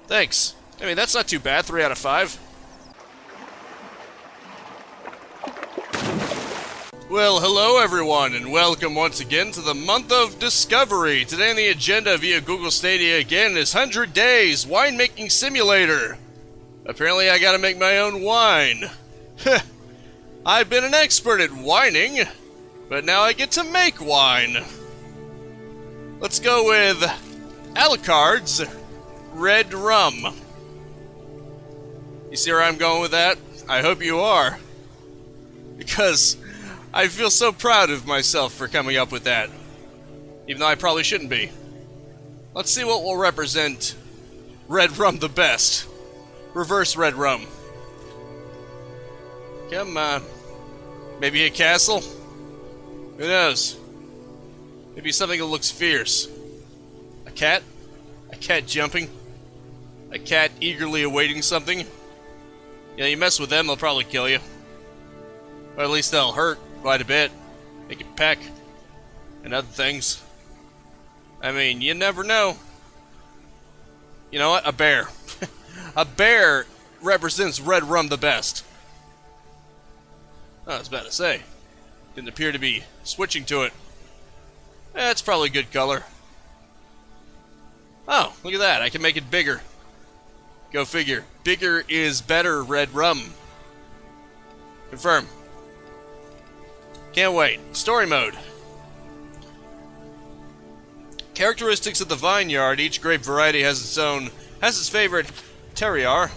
Thanks. I mean, that's not too bad. 3 out of 5. Well, hello everyone, and welcome once again to the month of discovery. Today on the agenda via Google Stadia again is 100 Days Winemaking Simulator. Apparently I gotta make my own wine. I've been an expert at whining, but now I get to make wine. Let's go with Alucard's Red Rum. You see where I'm going with that? I hope you are. Because I feel so proud of myself for coming up with that. Even though I probably shouldn't be. Let's see what will represent Red Rum the best. Reverse Red Rum. Come on. Maybe a castle? Who knows? Maybe something that looks fierce. A cat? A cat jumping? A cat eagerly awaiting something? Yeah, you mess with them, they'll probably kill you. Or at least they'll hurt quite a bit. They can peck. And other things. I mean, you never know. You know what? A bear. A bear represents Red Rum the best. Oh, I was about to say. Didn't appear to be switching to it. It's probably a good color. Oh, look at that. I can make it bigger. Go figure. Bigger is better, Red Rum. Confirm. Can't wait. Story mode. Characteristics of the vineyard. Each grape variety has its favorite terroir.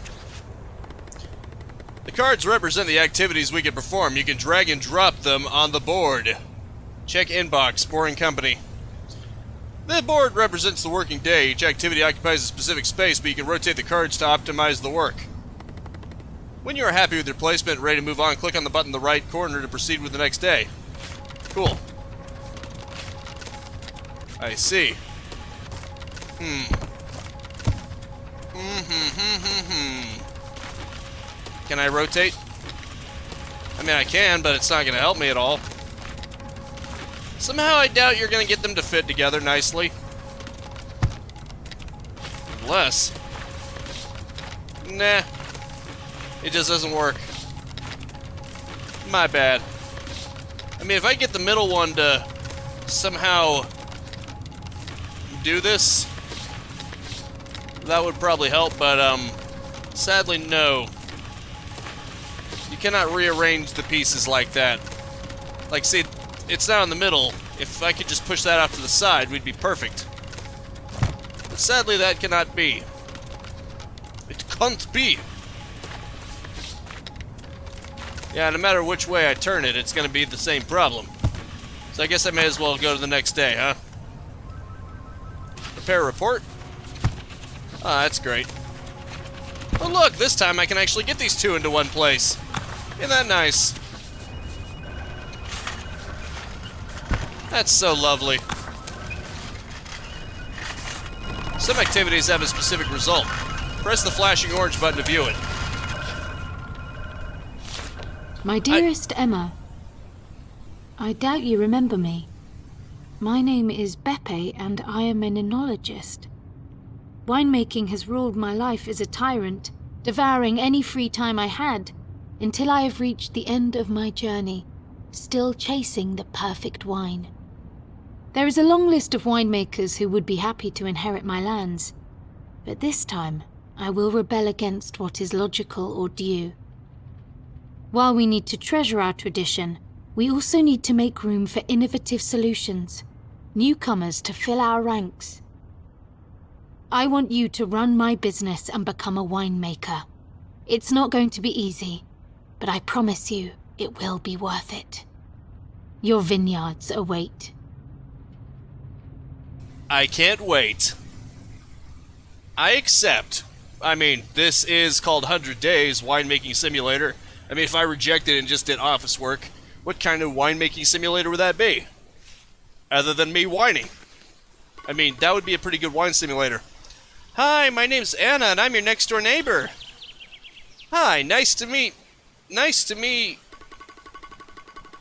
The cards represent the activities we can perform. You can drag and drop them on the board. Check inbox. Boring company. The board represents the working day. Each activity occupies a specific space, but you can rotate the cards to optimize the work. When you are happy with your placement and ready to move on, click on the button in the right corner to proceed with the next day. Cool. I see. Can I rotate? I mean, I can, but it's not going to help me at all. Somehow I doubt you're going to get them to fit together nicely. Unless... Nah. It just doesn't work. My bad. I mean, if I get the middle one to somehow do this, that would probably help, but, sadly, no. You cannot rearrange the pieces like that. Like, see, it's now in the middle. If I could just push that off to the side, we'd be perfect. But sadly, that cannot be. It can't be. Yeah, no matter which way I turn it, it's going to be the same problem. So I guess I may as well go to the next day, huh? Prepare a report? Oh, that's great. Oh, look, this time I can actually get these two into one place. Isn't that nice? That's so lovely. Some activities have a specific result. Press the flashing orange button to view it. My dearest Emma, I doubt you remember me. My name is Beppe, and I am an enologist. Winemaking has ruled my life as a tyrant, devouring any free time I had, until I have reached the end of my journey, still chasing the perfect wine. There is a long list of winemakers who would be happy to inherit my lands, but this time I will rebel against what is logical or due. While we need to treasure our tradition, we also need to make room for innovative solutions, newcomers to fill our ranks. I want you to run my business and become a winemaker. It's not going to be easy, but I promise you it will be worth it. Your vineyards await. I can't wait. I accept. I mean, this is called 100 Days Winemaking Simulator. I mean, if I rejected and just did office work, what kind of winemaking simulator would that be? Other than me whining. I mean, that would be a pretty good wine simulator. Hi, my name's Anna, and I'm your next-door neighbor. Hi, nice to meet...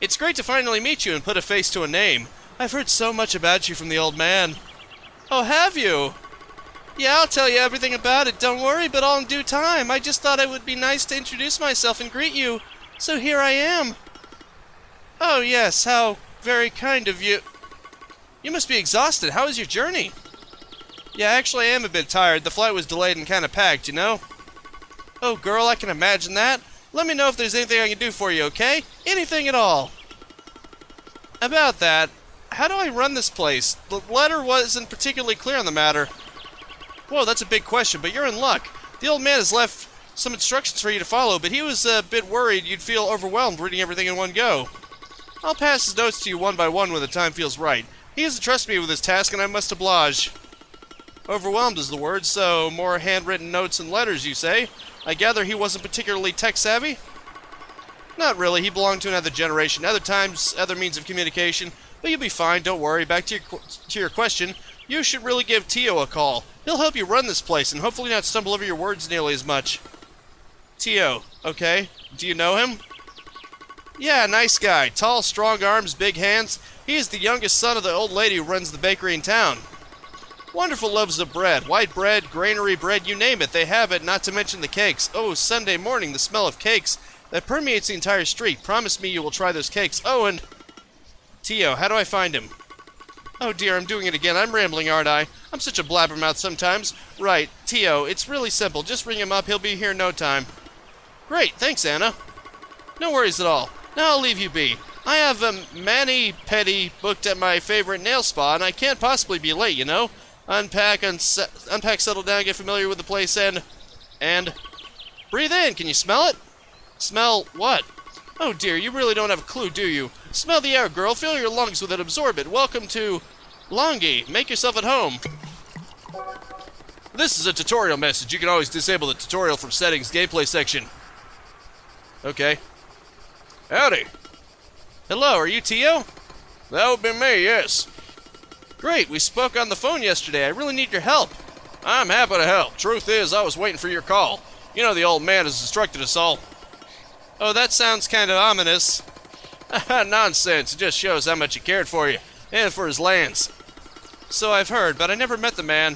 It's great to finally meet you and put a face to a name. I've heard so much about you from the old man. Oh, have you? Yeah, I'll tell you everything about it, don't worry, but all in due time. I just thought it would be nice to introduce myself and greet you. So here I am. Oh yes, how very kind of you. You must be exhausted. How was your journey? Yeah, actually I am a bit tired. The flight was delayed and kind of packed, you know? Oh girl, I can imagine that. Let me know if there's anything I can do for you, okay? Anything at all. About that, how do I run this place? The letter wasn't particularly clear on the matter. Whoa, that's a big question, but you're in luck. The old man has left some instructions for you to follow, but he was a bit worried you'd feel overwhelmed reading everything in one go. I'll pass his notes to you one by one when the time feels right. He has entrusted me with this task, and I must oblige. Overwhelmed is the word, so more handwritten notes and letters, you say? I gather he wasn't particularly tech-savvy? Not really, he belonged to another generation, other times, other means of communication, but you'll be fine, don't worry. Back to your question, you should really give Tio a call. He'll help you run this place and hopefully not stumble over your words nearly as much. Tio, okay. Do you know him? Yeah, nice guy. Tall, strong arms, big hands. He is the youngest son of the old lady who runs the bakery in town. Wonderful loaves of bread. White bread, granary bread, you name it. They have it, not to mention the cakes. Oh, Sunday morning, the smell of cakes that permeates the entire street. Promise me you will try those cakes. Oh, and... Tio, how do I find him? Oh dear, I'm doing it again. I'm rambling, aren't I? I'm such a blabbermouth sometimes. Right, Tio, it's really simple. Just ring him up. He'll be here in no time. Great, thanks, Anna. No worries at all. Now I'll leave you be. I have a mani-pedi booked at my favorite nail spa, and I can't possibly be late, you know? Unpack, settle down, get familiar with the place, and... Breathe in. Can you smell it? Smell what? Oh dear, you really don't have a clue, do you? Smell the air, girl. Fill your lungs with it. Absorb it. Welcome to Longi. Make yourself at home. This is a tutorial message. You can always disable the tutorial from settings, gameplay section. Okay. Howdy. Hello, are you Tio? That would be me, yes. Great, we spoke on the phone yesterday. I really need your help. I'm happy to help. Truth is, I was waiting for your call. You know the old man has instructed us all. Oh, that sounds kind of ominous. Nonsense. It just shows how much he cared for you, and for his lands. So I've heard, but I never met the man.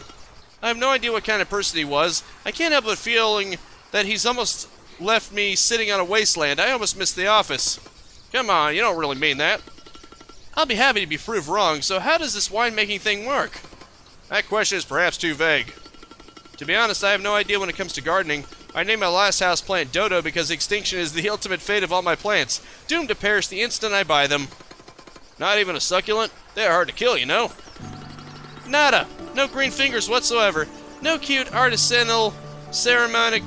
I have no idea what kind of person he was. I can't help but feeling that he's almost left me sitting on a wasteland. I almost missed the office. Come on, you don't really mean that. I'll be happy to be proved wrong, so how does this winemaking thing work? That question is perhaps too vague. To be honest, I have no idea when it comes to gardening. I named my last house plant Dodo because extinction is the ultimate fate of all my plants, doomed to perish the instant I buy them. Not even a succulent? They're hard to kill, you know. Nada. No green fingers whatsoever. No cute artisanal ceramic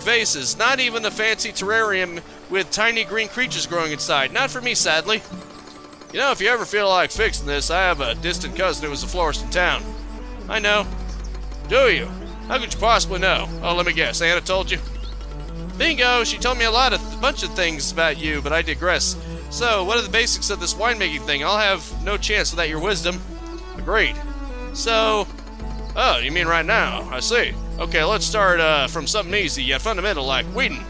vases. Not even a fancy terrarium with tiny green creatures growing inside. Not for me, sadly. You know, if you ever feel like fixing this, I have a distant cousin who was a florist in town. I know. Do you? How could you possibly know? Oh, let me guess. Anna told you? Bingo! She told me a bunch of things about you, but I digress. So, what are the basics of this winemaking thing? I'll have no chance without your wisdom. Agreed. So... Oh, you mean right now? I see. Okay, let's start from something easy yet fundamental like weeding.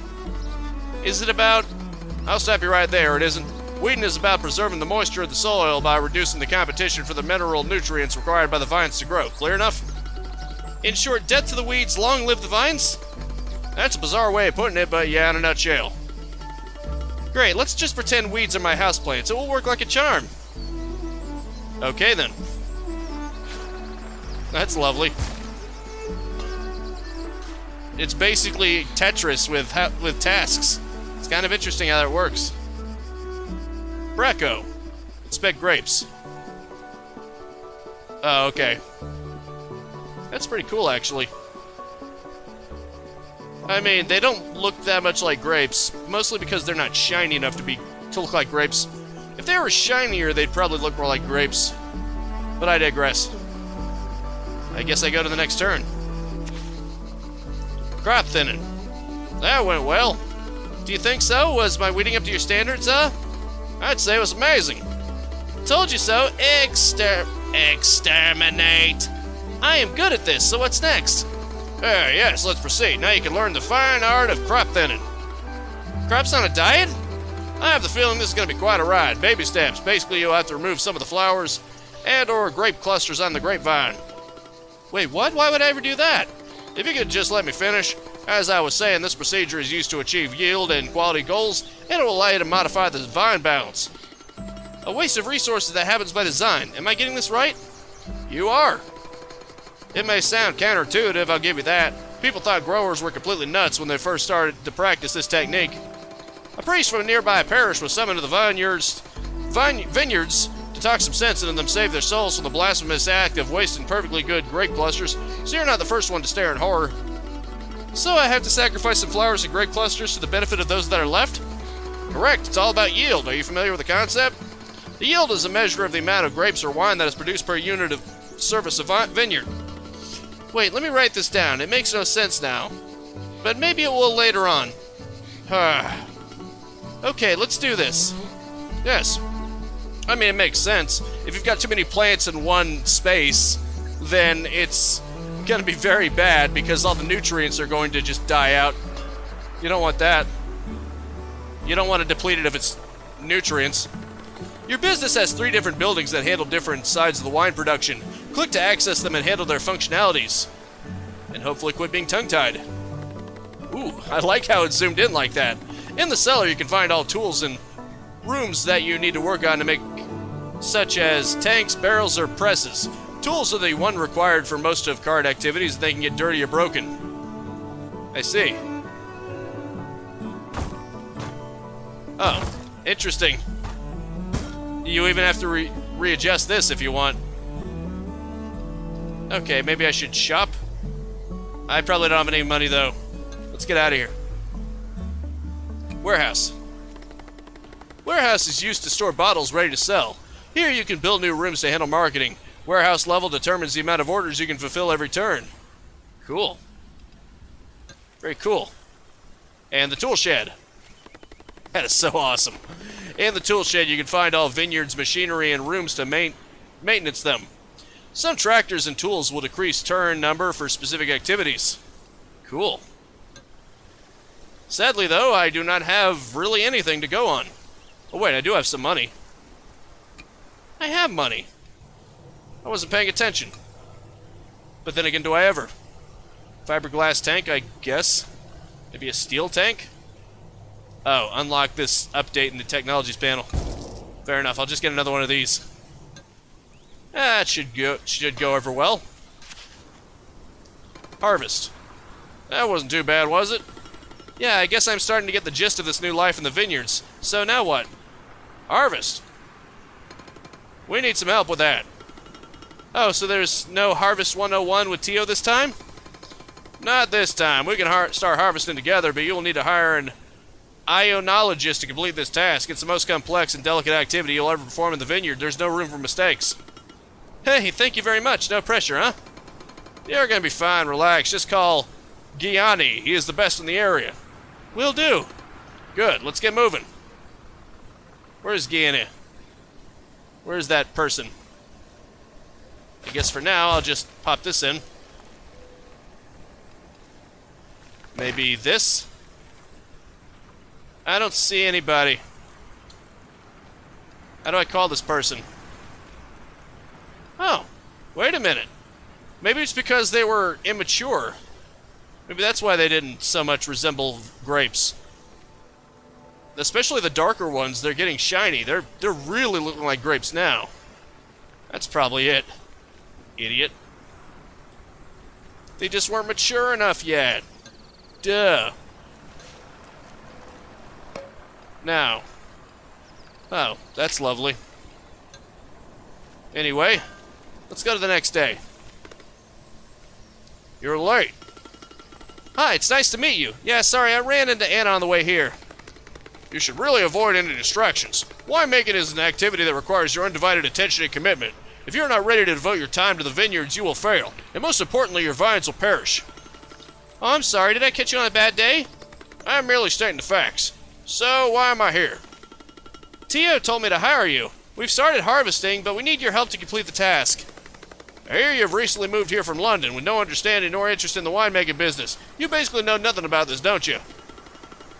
Is it about... I'll stop you right there, it isn't. Weeding is about preserving the moisture of the soil by reducing the competition for the mineral nutrients required by the vines to grow. Clear enough? In short, death to the weeds, long live the vines? That's a bizarre way of putting it, but yeah, in a nutshell. Great, let's just pretend weeds are my houseplants. It will work like a charm. Okay, then. That's lovely. It's basically Tetris with tasks. It's kind of interesting how that works. Brecco. Inspect grapes. Oh, okay. That's pretty cool, actually. I mean, they don't look that much like grapes, mostly because they're not shiny enough to look like grapes. If they were shinier, they'd probably look more like grapes. But I digress. I guess I go to the next turn. Crop thinning. That went well. Do you think so? Was my weeding up to your standards, I'd say it was amazing. Told you so. Exterminate. I am good at this, so what's next? Yes, let's proceed. Now you can learn the fine art of crop thinning. Crops on a diet? I have the feeling this is going to be quite a ride. Baby steps. Basically, you'll have to remove some of the flowers and or grape clusters on the grapevine. Wait, what? Why would I ever do that? If you could just let me finish. As I was saying, this procedure is used to achieve yield and quality goals, and it will allow you to modify the vine balance. A waste of resources that happens by design. Am I getting this right? You are. It may sound counterintuitive, I'll give you that. People thought growers were completely nuts when they first started to practice this technique. A priest from a nearby parish was summoned to the vineyards to talk some sense into them, save their souls from the blasphemous act of wasting perfectly good grape clusters, so you're not the first one to stare in horror. So I have to sacrifice some flowers and grape clusters to the benefit of those that are left? Correct, it's all about yield. Are you familiar with the concept? The yield is a measure of the amount of grapes or wine that is produced per unit of service of vineyard. Wait, let me write this down. It makes no sense now. But maybe it will later on. Okay, let's do this. Yes. I mean, it makes sense. If you've got too many plants in one space, then it's going to be very bad because all the nutrients are going to just die out. You don't want that. You don't want to deplete it of its nutrients. Your business has 3 different buildings that handle different sides of the wine production. Click to access them and handle their functionalities. And hopefully quit being tongue-tied. Ooh, I like how it zoomed in like that. In the cellar, you can find all tools and rooms that you need to work on to make, such as tanks, barrels, or presses. Tools are the one required for most of card activities, and they can get dirty or broken. I see. Oh, interesting. You even have to readjust this if you want. Okay, maybe I should shop. I probably don't have any money, though. Let's get out of here. Warehouse. Warehouse is used to store bottles ready to sell. Here you can build new rooms to handle marketing. Warehouse level determines the amount of orders you can fulfill every turn. Cool. Very cool. And the tool shed. That is so awesome. In the tool shed, you can find all vineyards, machinery, and rooms to maintenance them. Some tractors and tools will decrease turn number for specific activities. Cool. Sadly, though, I do not have really anything to go on. Oh, wait, I do have some money. I have money. I wasn't paying attention. But then again, do I ever? Fiberglass tank, I guess. Maybe a steel tank? Oh, unlock this update in the technologies panel. Fair enough, I'll just get another one of these. It should go over well. Harvest. That wasn't too bad, was it? Yeah, I guess I'm starting to get the gist of this new life in the vineyards. So now what? Harvest. We need some help with that. Oh, so there's no Harvest 101 with Tio this time? Not this time. We can start harvesting together, but you'll need to hire an ionologist to complete this task. It's the most complex and delicate activity you'll ever perform in the vineyard. There's no room for mistakes. Hey, thank you very much. No pressure, huh? You're gonna be fine. Relax. Just call Gianni. He is the best in the area. Will do. Good. Let's get moving. Where's Gianni? Where's that person? I guess for now, I'll just pop this in. Maybe this? I don't see anybody. How do I call this person? Oh, wait a minute. Maybe it's because they were immature. Maybe that's why they didn't so much resemble grapes. Especially the darker ones, they're getting shiny. They're really looking like grapes now. That's probably it. Idiot. They just weren't mature enough yet. Duh. Now. Oh, that's lovely. Anyway, let's go to the next day. You're late. Hi, it's nice to meet you. Yeah, sorry, I ran into Anna on the way here. You should really avoid any distractions. Winemaking is an activity that requires your undivided attention and commitment. If you're not ready to devote your time to the vineyards, you will fail. And most importantly, your vines will perish. Oh, I'm sorry, did I catch you on a bad day? I'm merely stating the facts. So, why am I here? Tio told me to hire you. We've started harvesting, but we need your help to complete the task. I hear you've recently moved here from London with no understanding nor interest in the winemaking business. You basically know nothing about this, don't you?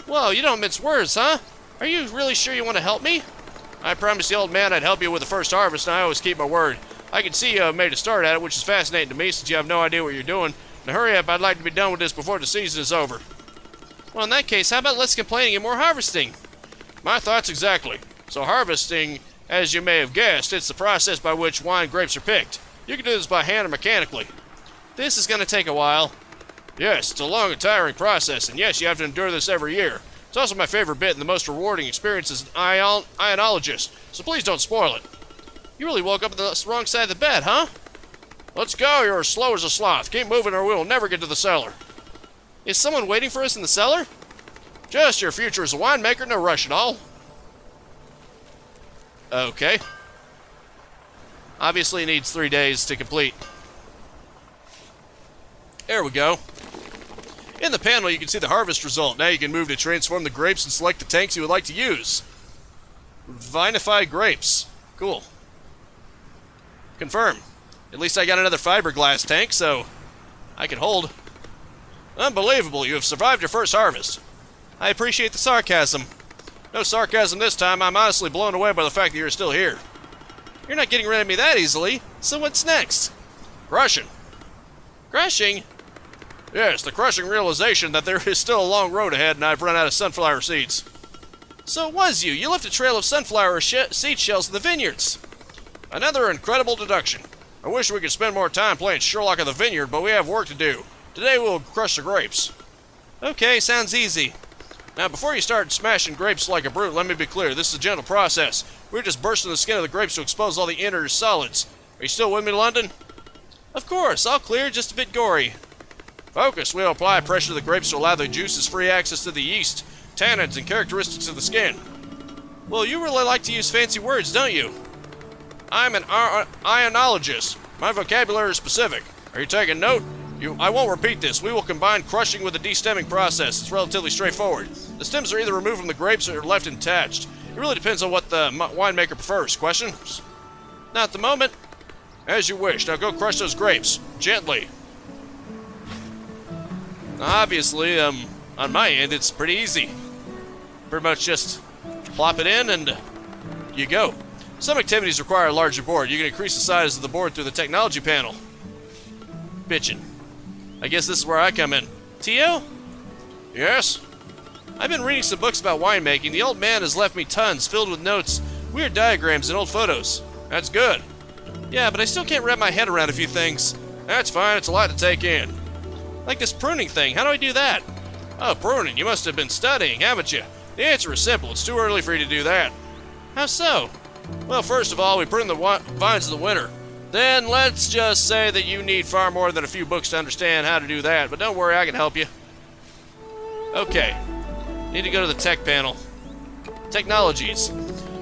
Whoa, you don't mince words, huh? Are you really sure you want to help me? I promised the old man I'd help you with the first harvest, and I always keep my word. I can see you have made a start at it, which is fascinating to me since you have no idea what you're doing. Now hurry up, I'd like to be done with this before the season is over. Well, in that case, how about less complaining and more harvesting? My thoughts exactly. So harvesting, as you may have guessed, it's the process by which wine grapes are picked. You can do this by hand or mechanically. This is going to take a while. Yes, it's a long and tiring process, and yes, you have to endure this every year. It's also my favorite bit and the most rewarding experience as an ionologist, so please don't spoil it. You really woke up on the wrong side of the bed, huh? Let's go, you're as slow as a sloth. Keep moving or we will never get to the cellar. Is someone waiting for us in the cellar? Just your future as a winemaker, no rush at all. Okay. Obviously needs 3 days to complete. There we go. In the panel, you can see the harvest result. Now you can move to transform the grapes and select the tanks you would like to use. Vinify grapes. Cool. Confirm. At least I got another fiberglass tank, so I can hold. Unbelievable, you have survived your first harvest. I appreciate the sarcasm. No sarcasm this time, I'm honestly blown away by the fact that you're still here. You're not getting rid of me that easily, so what's next? Crushing. Crushing? Yes, the crushing realization that there is still a long road ahead and I've run out of sunflower seeds. So it was you. You left a trail of sunflower seed shells in the vineyards. Another incredible deduction. I wish we could spend more time playing Sherlock of the Vineyard, but we have work to do. Today we'll crush the grapes. Okay, sounds easy. Now, before you start smashing grapes like a brute, let me be clear. This is a gentle process. We're just bursting the skin of the grapes to expose all the inner solids. Are you still with me, London? Of course, all clear, just a bit gory. Focus. We'll apply pressure to the grapes to allow the juices free access to the yeast, tannins, and characteristics of the skin. Well, you really like to use fancy words, don't you? I'm an ionologist. My vocabulary is specific. Are you taking note? I won't repeat this. We will combine crushing with the destemming process. It's relatively straightforward. The stems are either removed from the grapes or left intact. It really depends on what the winemaker prefers. Questions? Not at the moment. As you wish. Now go crush those grapes. Gently. Obviously, on my end, it's pretty easy. Pretty much just plop it in and you go. Some activities require a larger board. You can increase the size of the board through the technology panel. Bitchin'. I guess this is where I come in. Tio? Yes? I've been reading some books about winemaking. The old man has left me tons filled with notes, weird diagrams, and old photos. That's good. Yeah, but I still can't wrap my head around a few things. That's fine, it's a lot to take in. Like this pruning thing, how do I do that? Oh, pruning, you must have been studying, haven't you? The answer is simple, it's too early for you to do that. How so? Well, first of all, we prune the vines in the winter. Then let's just say that you need far more than a few books to understand how to do that, but don't worry, I can help you. Okay, need to go to the tech panel. Technologies.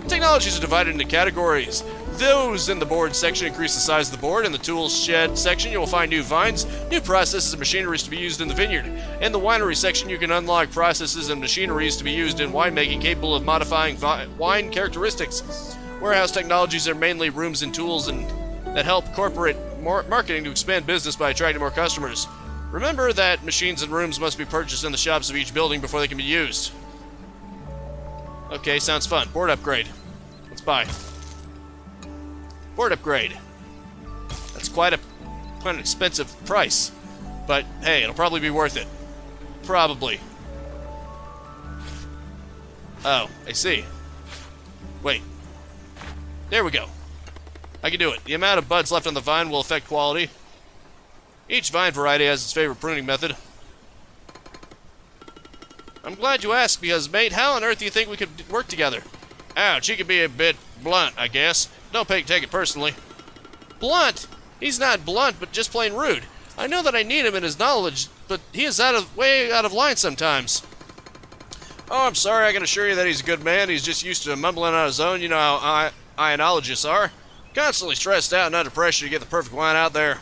Technologies are divided into categories. Those in the board section increase the size of the board. In the tools shed section, you will find new vines, new processes and machineries to be used in the vineyard. In the winery section, you can unlock processes and machineries to be used in winemaking capable of modifying wine characteristics. Warehouse technologies are mainly rooms and tools that help corporate marketing to expand business by attracting more customers. Remember that machines and rooms must be purchased in the shops of each building before they can be used. Okay, sounds fun. Board upgrade. Let's buy. Board upgrade. That's quite an expensive price. But hey, it'll probably be worth it. Probably. Oh, I see. Wait. There we go. I can do it. The amount of buds left on the vine will affect quality. Each vine variety has its favorite pruning method. I'm glad you asked because, mate, how on earth do you think we could work together? Ouch, he could be a bit blunt, I guess. Don't take it personally. Blunt? He's not blunt, but just plain rude. I know that I need him in his knowledge, but he is way out of line sometimes. Oh, I'm sorry, I can assure you that he's a good man. He's just used to mumbling on his own. You know how ionologists are. Constantly stressed out and under pressure to get the perfect wine out there.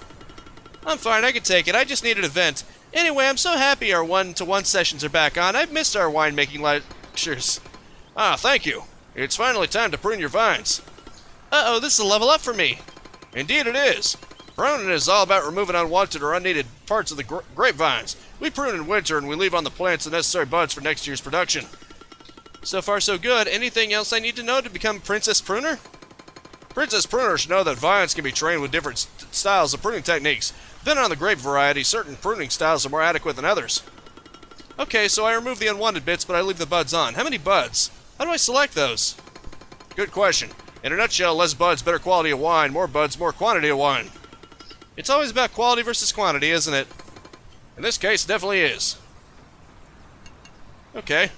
I'm fine, I can take it. I just needed a vent. Anyway, I'm so happy our one-to-one sessions are back on. I've missed our winemaking lectures. Ah, thank you. It's finally time to prune your vines. Uh-oh, this is a level up for me. Indeed it is. Pruning is all about removing unwanted or unneeded parts of the grapevines. We prune in winter and we leave on the plants the necessary buds for next year's production. So far so good. Anything else I need to know to become Princess Pruner? Princess pruners should know that vines can be trained with different styles of pruning techniques. Depending on the grape variety, certain pruning styles are more adequate than others. Okay, so I remove the unwanted bits, but I leave the buds on. How many buds? How do I select those? Good question. In a nutshell, less buds, better quality of wine. More buds, more quantity of wine. It's always about quality versus quantity, isn't it? In this case, it definitely is. Okay.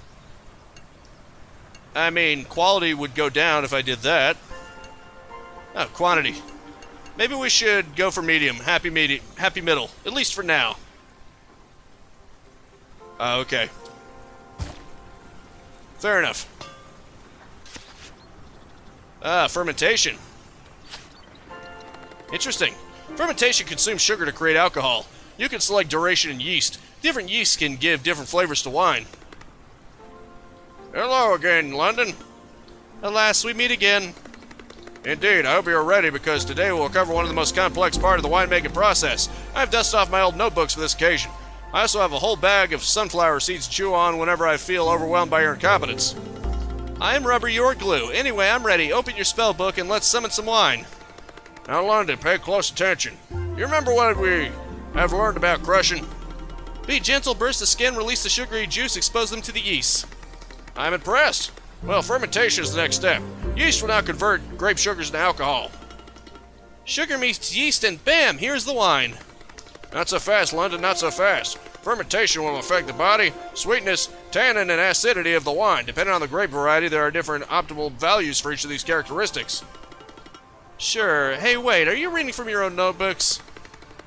I mean, quality would go down if I did that. Oh, quantity. Maybe we should go for medium, happy middle, at least for now. Okay. Fair enough. Fermentation. Interesting. Fermentation consumes sugar to create alcohol. You can select duration and yeast. Different yeasts can give different flavors to wine. Hello again, London. Alas, we meet again. Indeed, I hope you're ready because today we'll cover one of the most complex parts of the winemaking process. I've dusted off my old notebooks for this occasion. I also have a whole bag of sunflower seeds to chew on whenever I feel overwhelmed by your incompetence. I'm rubber, you're glue. Anyway, I'm ready. Open your spell book and let's summon some wine. Now, London, pay close attention. You remember what we have learned about crushing? Be gentle, burst the skin, release the sugary juice, expose them to the yeast. I'm impressed. Well, fermentation is the next step. Yeast will now convert grape sugars into alcohol. Sugar meets yeast and bam, here's the wine. Not so fast, London, not so fast. Fermentation will affect the body, sweetness, tannin, and acidity of the wine. Depending on the grape variety, there are different optimal values for each of these characteristics. Sure. Hey, wait, are you reading from your own notebooks?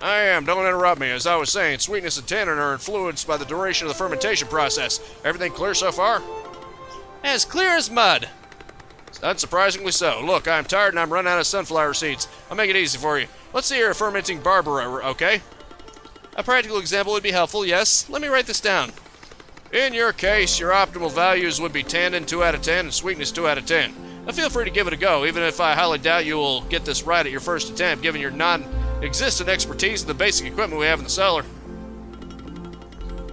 I am. Don't interrupt me. As I was saying, sweetness and tannin are influenced by the duration of the fermentation process. Everything clear so far? As clear as mud. Unsurprisingly so. Look, I'm tired and I'm running out of sunflower seeds. I'll make it easy for you. Let's see you're fermenting Barbara, okay? A practical example would be helpful, yes. Let me write this down. In your case, your optimal values would be tannin 2 out of 10 and sweetness 2 out of 10. Now feel free to give it a go, even if I highly doubt you will get this right at your first attempt, given your non-existent expertise and the basic equipment we have in the cellar.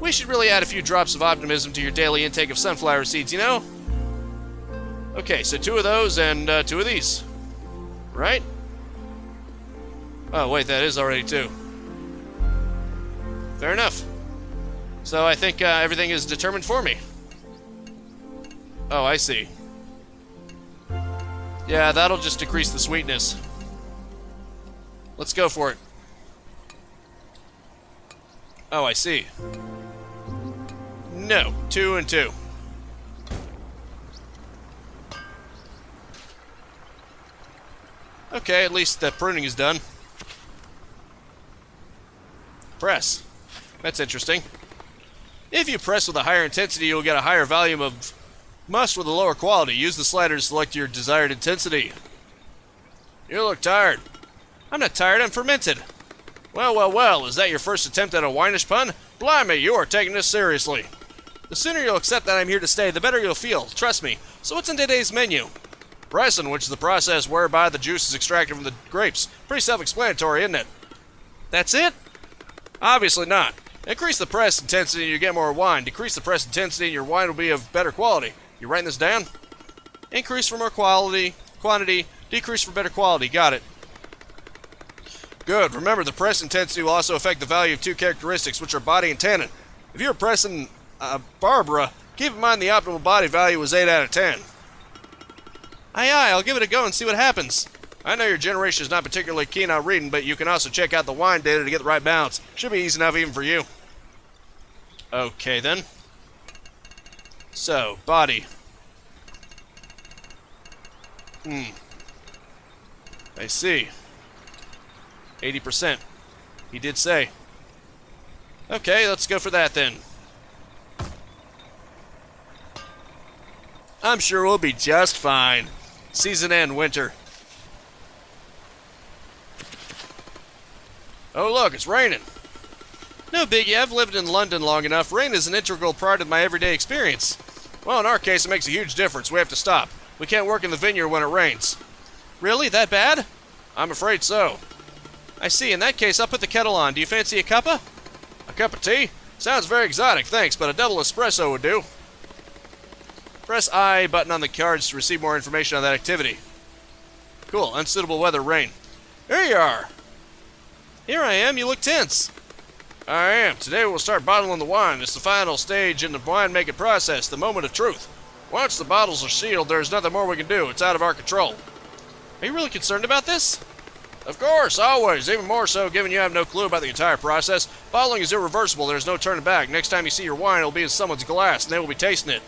We should really add a few drops of optimism to your daily intake of sunflower seeds, you know? Okay, so 2 of those and 2 of these. Right? Oh, wait, that is already 2. Fair enough. So I think everything is determined for me. Oh, I see. Yeah, that'll just decrease the sweetness. Let's go for it. Oh, I see. No, 2 and 2. Okay, at least the pruning is done. Press. That's interesting. If you press with a higher intensity, you'll get a higher volume of must with a lower quality. Use the slider to select your desired intensity. You look tired. I'm not tired, I'm fermented. Well, well, well, is that your first attempt at a winish pun? Blimey, you are taking this seriously. The sooner you'll accept that I'm here to stay, the better you'll feel. Trust me. So what's in today's menu? Pressing, which is the process whereby the juice is extracted from the grapes. Pretty self-explanatory, isn't it? That's it? Obviously not. Increase the press intensity and you get more wine. Decrease the press intensity and your wine will be of better quality. You writing this down? Increase for more quantity, decrease for better quality. Got it. Good. Remember, the press intensity will also affect the value of 2 characteristics, which are body and tannin. If you're pressing Barbara, keep in mind the optimal body value was 8 out of 10. Aye, aye, I'll give it a go and see what happens. I know your generation is not particularly keen on reading, but you can also check out the wine data to get the right balance. Should be easy enough even for you. Okay, then. So, body. I see. 80%. He did say. Okay, let's go for that then. I'm sure we'll be just fine. Season end, winter. Oh look, it's raining. No biggie, I've lived in London long enough. Rain is an integral part of my everyday experience. Well, in our case, it makes a huge difference. We have to stop. We can't work in the vineyard when it rains. Really? That bad? I'm afraid so. I see. In that case, I'll put the kettle on. Do you fancy a cuppa? A cup of tea? Sounds very exotic, thanks, but a double espresso would do. Press I button on the cards to receive more information on that activity. Cool. Unsuitable weather, rain. There you are. Here I am. You look tense. I am. Today we'll start bottling the wine. It's the final stage in the winemaking process, the moment of truth. Once the bottles are sealed, there's nothing more we can do. It's out of our control. Are you really concerned about this? Of course, always. Even more so, given you have no clue about the entire process. Bottling is irreversible. There's no turning back. Next time you see your wine, it'll be in someone's glass, and they will be tasting it.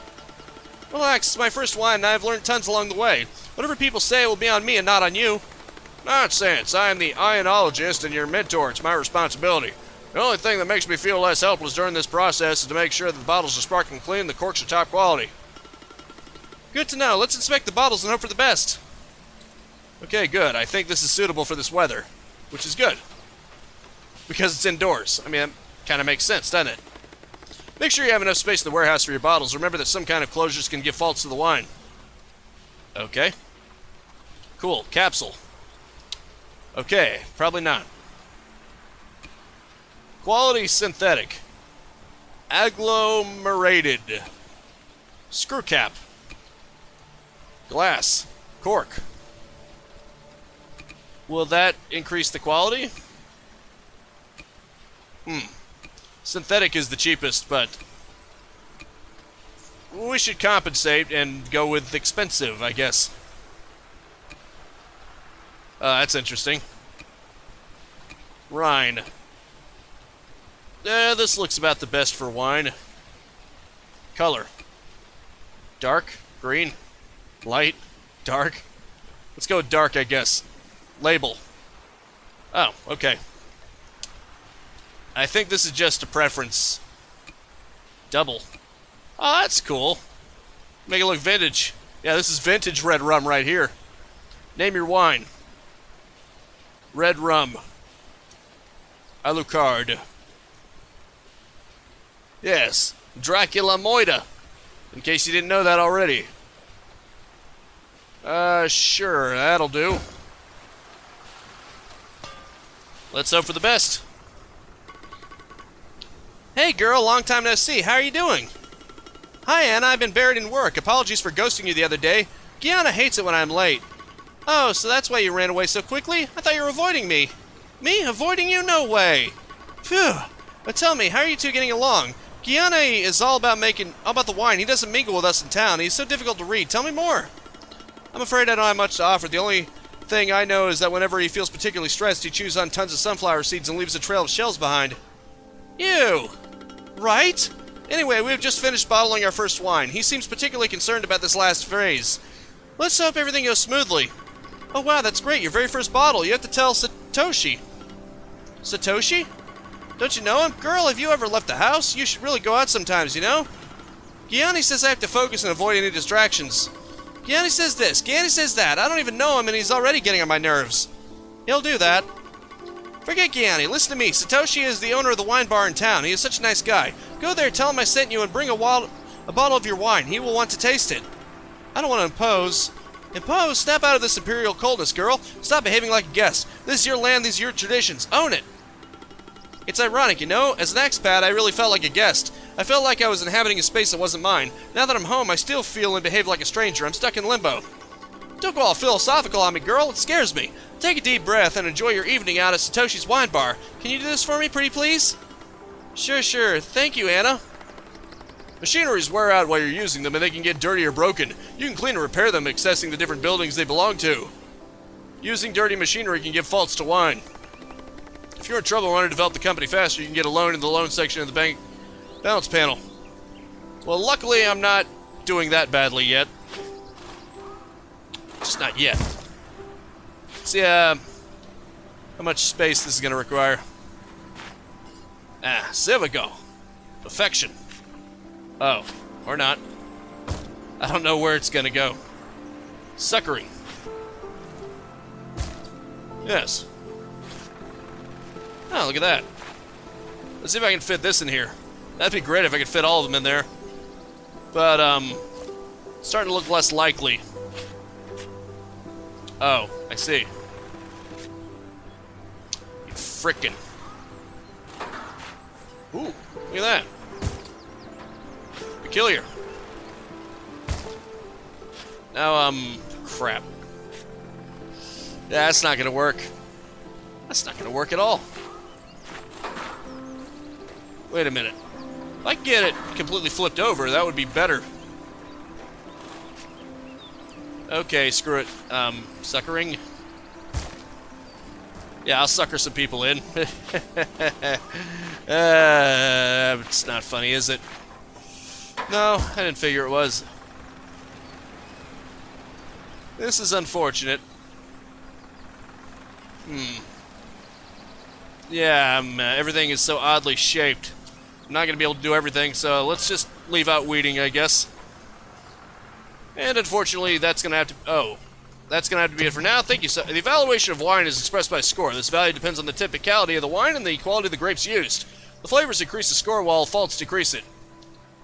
Relax. It's my first wine, and I've learned tons along the way. Whatever people say will be on me and not on you. Nonsense. I am the ionologist and your mentor. It's my responsibility. The only thing that makes me feel less helpless during this process is to make sure that the bottles are sparkling clean and the corks are top quality. Good to know. Let's inspect the bottles and hope for the best. Okay, good. I think this is suitable for this weather, which is good. Because it's indoors. I mean, that kind of makes sense, doesn't it? Make sure you have enough space in the warehouse for your bottles. Remember that some kind of closures can give faults to the wine. Okay. Cool. Capsule. Okay, probably not. Quality synthetic. Agglomerated. Screw cap. Glass. Cork. Will that increase the quality? Synthetic is the cheapest, but we should compensate and go with expensive, I guess. That's interesting. Rhine. This looks about the best for wine. Color. Dark, green, light, dark. Let's go with dark, I guess. Label. Oh, okay. I think this is just a preference. Double. Oh, that's cool. Make it look vintage. Yeah, this is vintage red rum right here. Name your wine. Red rum. Alucard. Yes, Dracula Moida. In case you didn't know that already. Sure, that'll do. Let's hope for the best. Hey girl, long time no see. How are you doing? Hi Anna, I've been buried in work. Apologies for ghosting you the other day. Gianna hates it when I'm late. Oh, so that's why you ran away so quickly? I thought you were avoiding me. Me? Avoiding you? No way. Phew. But tell me, how are you two getting along? Gianna is all about the wine. He doesn't mingle with us in town. He's so difficult to read. Tell me more. I'm afraid I don't have much to offer. The only thing I know is that whenever he feels particularly stressed, he chews on tons of sunflower seeds and leaves a trail of shells behind. Ew! Right? Anyway, we've just finished bottling our first wine. He seems particularly concerned about this last phrase. Let's hope everything goes smoothly. Oh wow, that's great, your very first bottle. You have to tell Satoshi. Satoshi? Don't you know him? Girl, have you ever left the house? You should really go out sometimes, you know? Gianni says I have to focus and avoid any distractions. Gianni says this, Gianni says that. I don't even know him and he's already getting on my nerves. He'll do that. Forget Gianni, listen to me. Satoshi is the owner of the wine bar in town. He is such a nice guy. Go there, tell him I sent you and bring a bottle of your wine. He will want to taste it. I don't want to impose. Impose? Snap out of this imperial coldness, girl. Stop behaving like a guest. This is your land, these are your traditions. Own it. It's ironic, you know? As an expat, I really felt like a guest. I felt like I was inhabiting a space that wasn't mine. Now that I'm home, I still feel and behave like a stranger. I'm stuck in limbo. Don't go all philosophical on me, girl. It scares me. Take a deep breath and enjoy your evening out at Satoshi's wine bar. Can you do this for me, pretty please? Sure. Thank you, Anna. Machineries wear out while you're using them and they can get dirty or broken. You can clean and repair them, accessing the different buildings they belong to. Using dirty machinery can give faults to wine. If you're in trouble and want to develop the company faster, you can get a loan in the loan section of the bank balance panel. Well, luckily I'm not doing that badly yet. Just not yet. See, how much space this is going to require. There we go. Perfection. Oh, or not. I don't know where it's going to go. Suckering. Yes. Oh, look at that. Let's see if I can fit this in here. That'd be great if I could fit all of them in there. But, it's starting to look less likely. Oh, I see. You frickin'. Ooh, look at that. Peculiar. Now, crap. That's not gonna work. That's not gonna work at all. Wait a minute. If I can get it completely flipped over, that would be better. Okay, screw it. Suckering. Yeah, I'll sucker some people in. It's not funny, is it? No, I didn't figure it was. This is unfortunate. Yeah, everything is so oddly shaped. I'm not going to be able to do everything, so let's just leave out weeding, I guess. And unfortunately, that's going to have to... Oh, that's going to have to be it for now. Thank you. So, the evaluation of wine is expressed by score. This value depends on the typicality of the wine and the quality of the grapes used. The flavors increase the score while faults decrease it.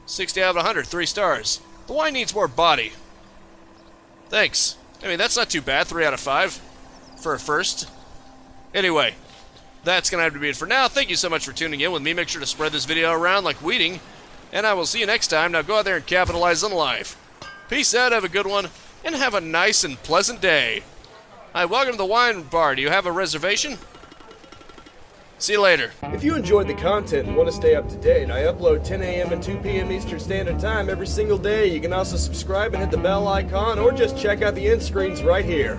60 out of 100, 3 stars. The wine needs more body. Thanks. I mean, that's not too bad. 3 out of 5 for a first. Anyway, that's going to have to be it for now. Thank you so much for tuning in with me. Make sure to spread this video around like weeding. And I will see you next time. Now go out there and capitalize on life. Peace out, have a good one, and have a nice and pleasant day. Hi, welcome to the wine bar. Do you have a reservation? See you later. If you enjoyed the content and want to stay up to date, I upload 10 a.m. and 2 p.m. Eastern Standard Time every single day. You can also subscribe and hit the bell icon, or just check out the end screens right here.